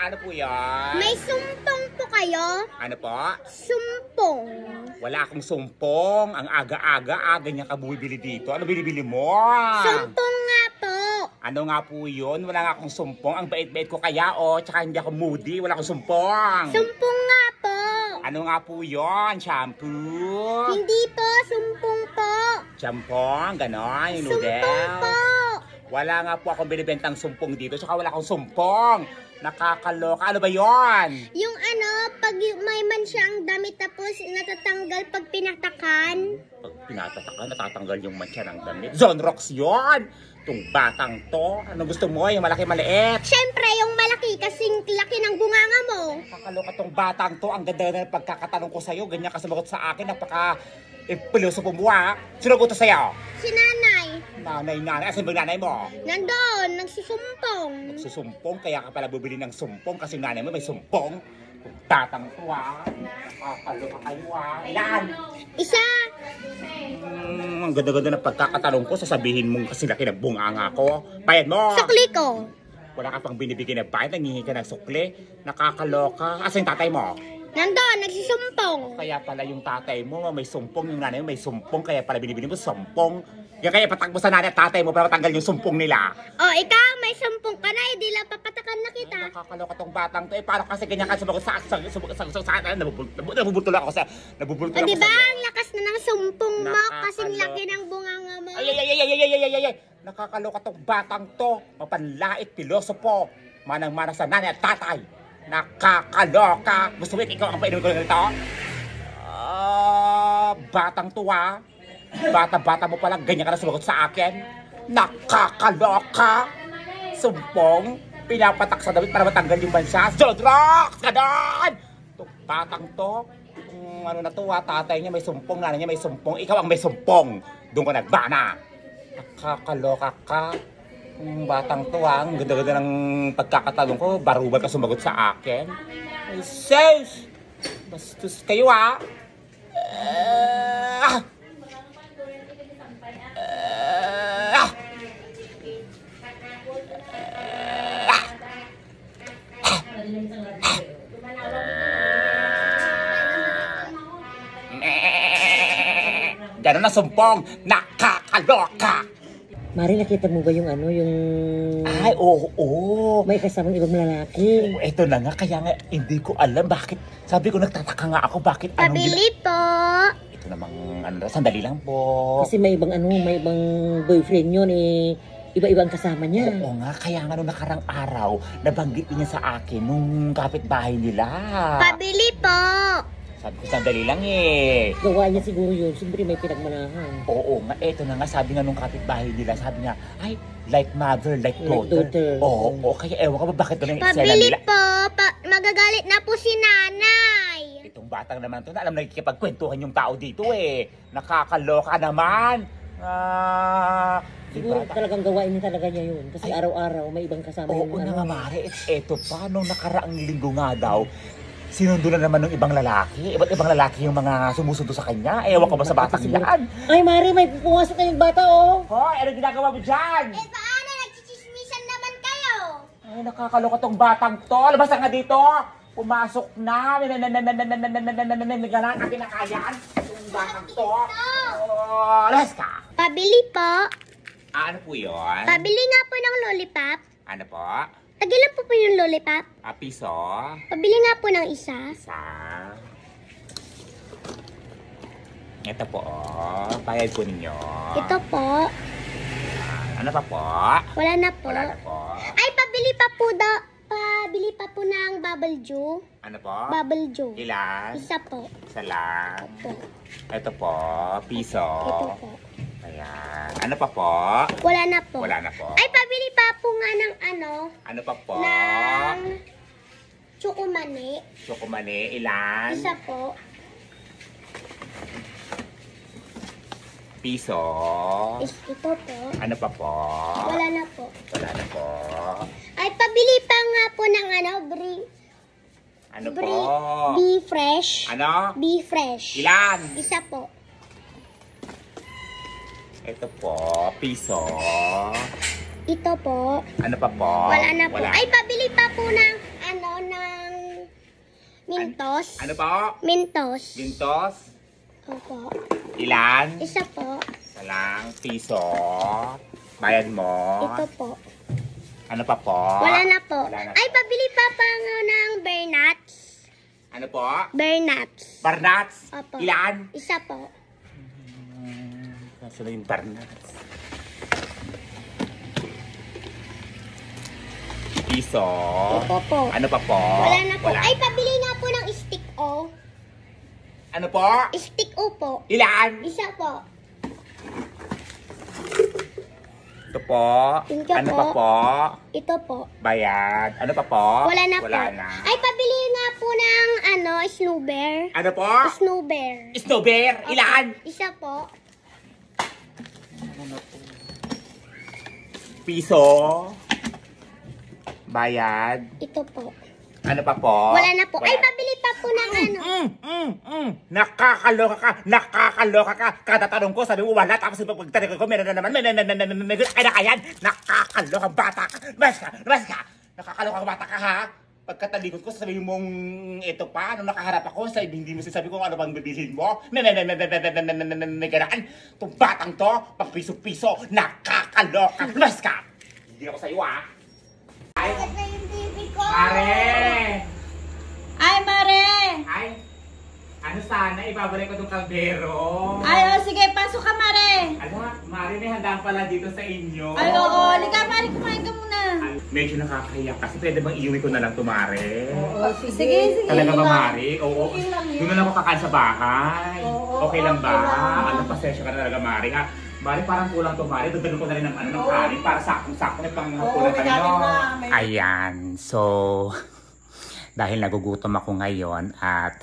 Ano po yan? May sumpong po kayo? Ano po? Sumpong. Wala akong sumpong. Ang aga-aga niya ka bumibili dito. Ano binibili mo? Sumpong nga po. Ano nga po yun? Wala nga akong sumpong. Ang bait-bait ko kaya, tsaka hindi ako moody. Wala akong sumpong. Sumpong nga po. Ano nga po yun? Shampoo? Hindi po, sumpong po. Champong? Ganon? Yung noodle? Sumpong po. Wala nga po akong binibentang sumpong dito. Tsaka wala akong sumpong. Nakakaloka. Ano ba yon? Yung pag may mansyang damit tapos natatanggal pag pinatakan. Pag pinatatakan, natatanggal yung mancha ng damit. Zonrox yon! Itong batang to. Ano gusto mo? Yung malaki-maliit? Siyempre, yung malaki kasing laki ng bunganga mo. Nakakaloka tong batang to. Ang ganda na pagkakatanong ko sa'yo. Ganyan ka sumagot sa akin. Piloso po mo ha. Sino ko to sa'yo? Si nanay. Nanay. Asan ba yung nanay mo? Nandun, nagsusumpong. Nagsusumpong, kaya ka pala bubili ng sumpong kasi nanay mo may sumpong. Tatang to ha. Nakakaloka kayo ha. Ilan? Isa. Ang ganda-ganda ng pagkakatanong ko. Sasabihin mong kasi laki ng bunganga ko. Bayad mo! Sukli ko. Wala ka pang binibigay na bayad. Nangihingi ka ng sukli. Nakakaloka. Asan yung tatay mo? Nandun, nagsusumpong. Kaya pala yung tatay mo may sumpong, yung nanay mo may sumpong, kaya pala binibili mo sumpong. Kaya patakbo sa nanay at tatay mo para matanggal yung sumpong nila. Oh, ikaw may sumpong ka na, hindi lang papatakan na kita. Ay, nakakaloka tong batang to. Paano kasi ganyan ka sumagot sa akin? Nabubultol ako sa... O, diba ang lakas na ng sumpong mo kasing laki ng bunganga mo? Ay. Nakakaloka tong batang to. Mapanlait, pilosopo. Manang-mana sa nanay at tatay. Nakakaloka. Gusto mo ikaw ang painumin ko ng ito? Batang to ha. Bata-bata mo palang ganyan ka na sumagot sa akin. Nakakaloka. Sumpong. Pinapatak sa damit para matanggal yung bansa. Zodrox! Ganon! Itong batang to. Ano na to ha. Tatay niya may sumpong. Nanay niya may sumpong. Ikaw ang may sumpong. Doon ka nagbana. Nakakaloka ka. Yung batang to ha. Ang ganda-ganda ng pagkakatanong ko. Barubal ka sumagot sa akin. Ay, sis! Bastos kayo ha. Gano'n na sumpong. Nakakaloka. Mari, nakita mo ba yung Ay, oo. may kasamang ibang lalaki? Eto na nga, kaya nga hindi ko alam bakit. Sabi ko, nagtataka nga ako bakit Pabili po. Ito namang, sandali lang po. Kasi may ibang boyfriend yun iba-ibang kasama niya. Oo nga, kaya nga nung nakarang araw, nabanggit niya sa akin nung kapitbahay nila. Pabili po. Sabi ko, sandali lang eh. Gawa niya siguro yun. Siyempre may pinagmanahan. Oo nga, eto na nga, sabi nga nung kapitbahay nila, sabi niya, ay, like mother, like daughter. Oo, kaya ewan ka ba bakit doon yung eksena Pabili nila? po. Magagalit na po si nanay. Itong batang naman to na alam nagkikipagkwentuhan yung tao dito eh. Nakakaloka naman. Siguro talagang gawain niya talaga niya yun. Kasi araw-araw may ibang kasama Oo na nga, Mare. Eto pa, nung nakaraang linggo nga daw, sinundo na naman ng ibang lalaki. Iba't ibang lalaki yung mga sumusundo sa kanya. Ewan ko ba sa batang yan? Ay, Mari, may pumasok na yung bata, oh. Hoy, ano ginagawa mo dyan? Paano? Nagchichismisan naman kayo. Ay, nakakaloka tong batang to. Labas nga dito. Pumasok na. Nagalan ka pinakayan. Itong batang to. Labas ka. Pabili po. Ano po yun? Pabili nga po ng lollipop. Ano po? Tagilan po yung lollipop. Piso. Pabili nga po ng isa. Isa. Ito po. Bayad po ninyo. Ito po. Ano pa po? Wala na po. Wala na po. Ay, pabili pa po pabili pa po ng bubble juice. Ano po? Bubble juice. Ilan? Isa po. Isa lang. Opo. Ito po. Piso. Ito po. Ayan. Ano pa po? Wala na po. Wala na po. Ay, pabili pa po nga ng Ano pa po? ng chokomane. Chokomane. Ilan? Isa po. Piso. Ito po. Ano pa po? Wala na po. Wala na po. Ay, pabili pa nga po ng Ano po? Be fresh. Ano? Be fresh. Ilan? Isa po. Ito po. Piso. Ito po. Ano pa po? Wala na po. Ay, pabili pa po ng Mintos. Ano po? Mintos. Gintos? Opo. Ilan? Isa po. Isa lang. Piso. Bayad mo. Ito po. Ano pa po? Wala na po. Wala na Ay, po. pabili pa ng bear nuts. Ano po? Bear nuts. Barnats? Opo. Ilan? Isa po. Saan yung barnats? Piso. Ito po. Ano pa po? Wala na po. Wala. Ay, pabili nga po ng stick o. Ano po? Stick o po. Ilan? Isa po. Ito po. Thank you Ano po. pa po? Ito po. Bayad. Ano pa po? Wala na Wala po. na. Ay, pabili nga po ng snow bear. Ano po? Snow bear. Snow bear. Opo. Ilan? Isa po. Piso. Bayad. Ito po. Ano pa po? Wala na po. Ay, Wala. pabili pa po ng Nakakaloka ka. Nakakaloka ka. Kada tanong ko, sabi mo wala. Tapos pagtanong ko, meron na naman. Kaya kayan. Nakakaloka bata ka. Mas ka. Nakakaloka bata ka, ha? Pagkatalikod ko, sabi mong ito pa, nung nakaharap ako, sabi, hindi mo sinasabi kung ano bang bibilhin mo. Ganaan. Itong batang to, pag piso-piso, nakakaloka. Mas ka. Hindi ako sa'yo, ha? Ay, na yung TV ko. Mare! Ay, Mare! Ay, ano sana, ibabalik ko itong kaldero. Ay, sige, pasok ka, Mare! Ala, Mari, may handaan pala dito sa inyo. Ay, oo. Lika, Mare, kumain ka muna. Medyo nakakahiya kasi pwede bang iuwi ko na lang ito, Mare? Sige. Talaga ba, Mari? Oo. Doon na lang ako kakain sa bahay. Oo, Okay lang ba? okay lang. Alam, pasensya ka na talaga, Mari, ha? Mari, parang kulang to, Mari. Dagdagan ko na rin ng kanin para sakong-sakong may panghapunan tayo. Ayan, so dahil nagugutom ako ngayon at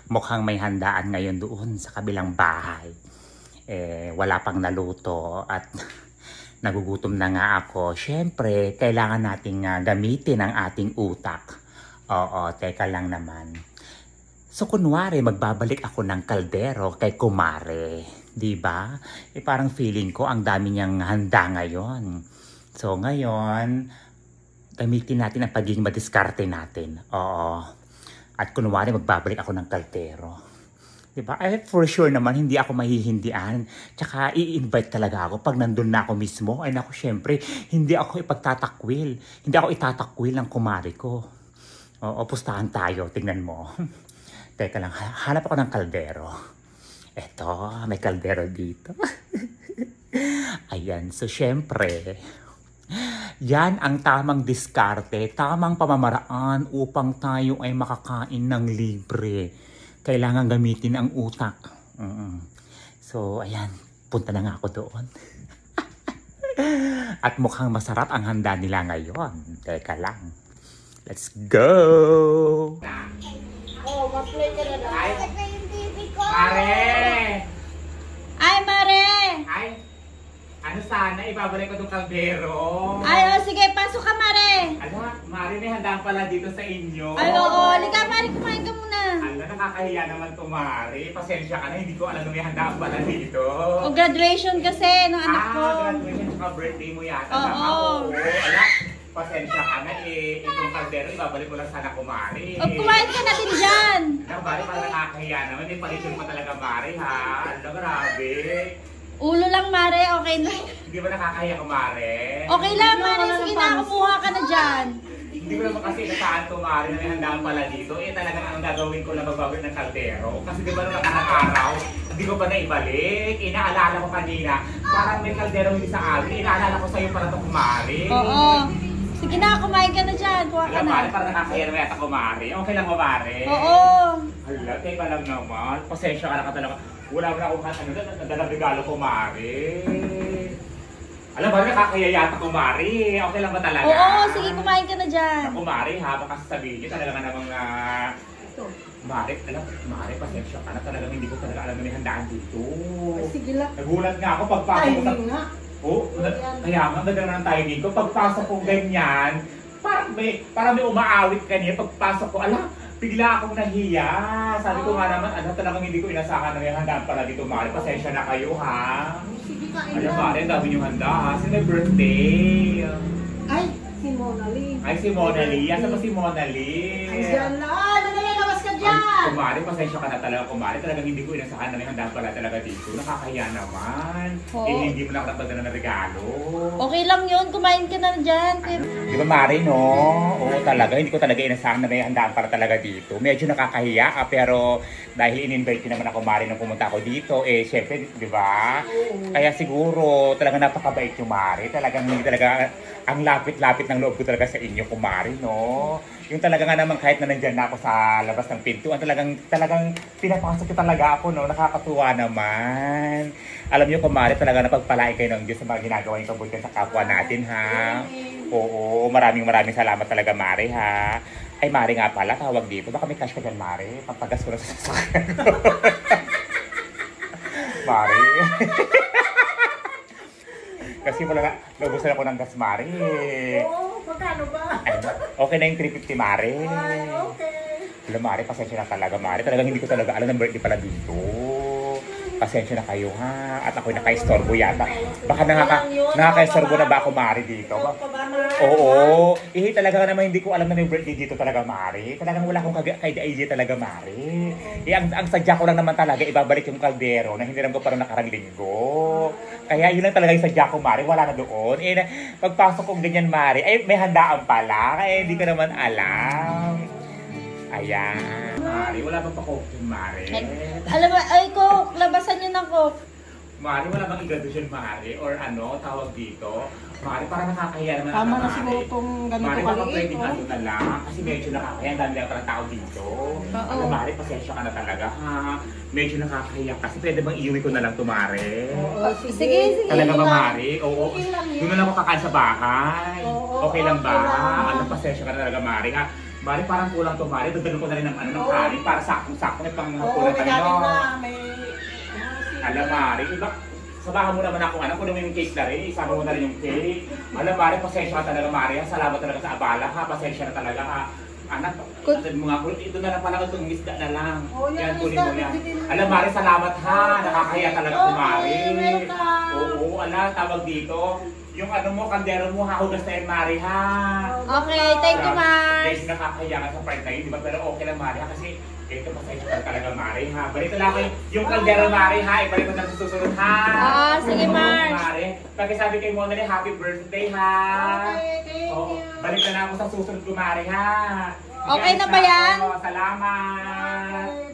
mukhang may handaan ngayon doon sa kabilang bahay. Wala pang naluto at nagugutom na nga ako. Siyempre, kailangan nating gamitin ang ating utak. Oo, teka lang naman. So kunwari, magbabalik ako ng kaldero kay Kumare. Diba? Parang feeling ko ang dami niyang handa ngayon. So ngayon, gamitin natin ang pagiging madiskarte natin. Oo. At kunwari, magbabalik ako ng kaldero. Diba? For sure naman, hindi ako mahihindian. Tsaka, i-invite talaga ako pag nandun na ako mismo. Ay naku, syempre, hindi ako ipagtatakwil. Hindi ako itatakwil ng kumari ko. Oo, pustahan tayo. Tingnan mo. Teka lang, hanap ako ng kaldero. Eto, may kaldero dito. Ayan, so syempre, yan ang tamang diskarte, tamang pamamaraan upang tayo ay makakain ng libre. Kailangan gamitin ang utak. So, ayan, punta na nga ako doon. At mukhang masarap ang handa nila ngayon. Teka lang. Let's go! Oh, ma-play ka na lang. Bakit na yung TV ko? Mare! Ay, Mare! Ay, ano sana, ibabalik ko itong kaldero. Ay, sige, pasok ka, Mare! Ala, Mari, may handaan pala dito sa inyo. Ay, oo. Lika, Mare, kumain ka muna. Ala, nakakahiya naman to, Mari. Pasensya ka na, hindi ko alam na may handaan pala dito. O, graduation kasi ng anak ko. Graduation tsaka birthday mo yata. Oo. Tama? Oo. Ala, pasensya ka na, itong kaldero, ibabalik ko lang sana ko, Mari. O, kumain ka natin dyan. Ala, Mari, parang nakakahiya naman. May palisyon pa talaga, Mari, ha? Ala, grabe. Ulo lang, Mare. Okay na. Hindi ba nakakahiya ko, Mari? Okay lang, Mare. Sige na, kumuha ka na dyan. Hindi ko naman kasi nasaan to, Mari, na may handaan pala dito. Talagang ang gagawin ko lang magbabalik ng kaldero. Kasi di ba nung nakaraang araw, hindi ko pa naibalik. Inaalala ko kanina, parang may kaldero hindi sa amin. Inaalala ko sa'yo para to, Mari. Oo. Sige na, kumain ka na dyan. Kuha ka Alam, na. Mari, parang nakakaya naman yata ko, Mari. Okay lang mo, Mari? Oo. Hala, teka lang naman. Pasensya ka na ka talaga. Wala mo na akong nadalang regalo ko, Mari. Alam ba, nakakaya yata ko, Mari. Okay lang ba talaga? Oo, sige, kumain ka na dyan. Ako, Mari, ha? Baka sasabihin niyo talaga nga namang Mari, Mari, pasensya ka na talagang hindi ko talaga alam na may handaan dito. Sige lang. Nagulat nga ako pagpasok ko. nga. Oo, kaya nga nagkaroon ng timing ko. Pagpasok ko ganyan, parang may umaawit kanina. Pagpasok ko, ala, bigla akong nahiya. Sabi ko nga naman, talagang hindi ko inasahan na may handaan pala dito, Mari. Pasensya na kayo, ha? Sige, kain Alam, Mari, ang dami niyong handa, ha? Sino may birthday? Ay, si Mona Lee. Ay, si Mona Lee. Asa ba si Mona Lee? Diyan na. Naglalabas ka Ay, dyan. kumari, pasensya ka na talaga, kumari. Talagang hindi ko inasahan na may handa pala talaga dito. Nakakahiya naman. Oo. Eh, hindi mo na nakapagdala ng regalo. Okay lang yun. Kumain ka na dyan. Di ba, Mari, no? Oo, talaga. Hindi ko talaga inasahan na may handaan para talaga dito. Medyo nakakahiya, pero dahil in-invite naman ako, Mari, nung pumunta ako dito, eh, syempre, di ba? Kaya siguro, talaga napakabait yung Mari. Talagang hindi talaga, ang lapit-lapit ng loob ko talaga sa inyo, kumari, no? Yung talaga nga naman kahit na nandyan na ako sa labas ng pintuan, talagang pinapakasok ko talaga ako, no? Nakakatuwa naman. Alam niyo, kumari, talaga napagpalain kayo ng Diyos sa mga ginagawa yung kabutihan sa kapwa natin, ha? Oo, maraming salamat talaga, Mari, ha? Ay, Mari nga pala, tawag dito. Baka may cash ka dyan, Mari. Pampagas ko na sa sasakyan ko. Mari. Kasi wala na, naubusan ako ng gas, Mari. Oo, magkano ba? Ay, okay na yung 350, Mari. Ay, okay. Alam, Mari, pasensya na talaga, Mari. Talagang hindi ko talaga alam ng birthday pala dito. Pasensya na kayo, ha? At ako'y naka-istorbo yata. Baka nakaka-istorbo na ba ako, Mari, dito? Oo. Eh, talaga naman hindi ko alam na may birthday dito talaga, Mari. Talagang wala akong idea talaga, Mari. Eh, ang sadya ko lang naman talaga, ibabalik yung kaldero na hiniram ko parang nakarang linggo. Kaya yun lang talaga yung sadya ko, Mari. Wala na doon. Eh, pagpasok kong ganyan, Mari, ay, may handaan pala. Kaya hindi ko naman alam. Ayan. Mari, wala bang pa-coke yun, Mari? Alam mo, ay Coke, labasan nyo ng Coke. Mari, wala bang i-graduation, Mari? Or ano, tawag dito? Mari, parang nakakahiya naman. Tama na Mari. siguro itong ganito Mari, baka kaliit, pwedeng no? ano na lang. Kasi medyo nakakahiya. Ang dami lang parang tao dito. Alam, Mari, pasensya ka na talaga, ha? Medyo nakakahiya. Kasi pwede bang iuwi ko na lang to, Mari? Oh, sige. Talaga ba, lang. Mari? Oo. Okay lang yun. Doon na lang ako kakain sa bahay. Oo, Okay lang ba? okay lang. Alam, pasensya ka na talaga, Mari, ha? Mari, parang kulang to, Mari. Dagdagan ko na rin ng ano ng kanin para sakong-sakong may Oo, panghapunan may tayo. galing na, may... Alam, Mari, iba, sabahan mo naman ako, anak, kunin mo yung cake na rin, isama mo na rin yung cake. Alam, Mari, pasensya ka talaga, Mari, ha? Salamat talaga sa abala, ha? Pasensya na talaga, ha? Anak, atid mo nga, ito na lang pala itong misda na lang. Oh, yan, kunin isda, mo yan. bibili mo. Alam, Mari, salamat, ha? Nakakaya talaga si Mari. Okay, welcome. Oo, alam, tawag dito. Yung ano mo, kaldero mo, hahugas na yan, Mari, ha? Okay, thank you, Mars. Guys, nakakaya ka sa part na yun, di ba? Pero okay lang, Mari, ha? Kasi ito, pasensya ka talaga, Mari, ha? Balito lang kayo, yung kaldero, Mari, ha? Ibalik mo na sa susunod, ha? Ah, sige, Oo, Mars. Mari, pagkasabi kay Mona Lee, happy birthday, ha? Okay, thank Oo, you. balik na ako sa susunod ko, Mari, ha? Okay na ba yan? Salamat!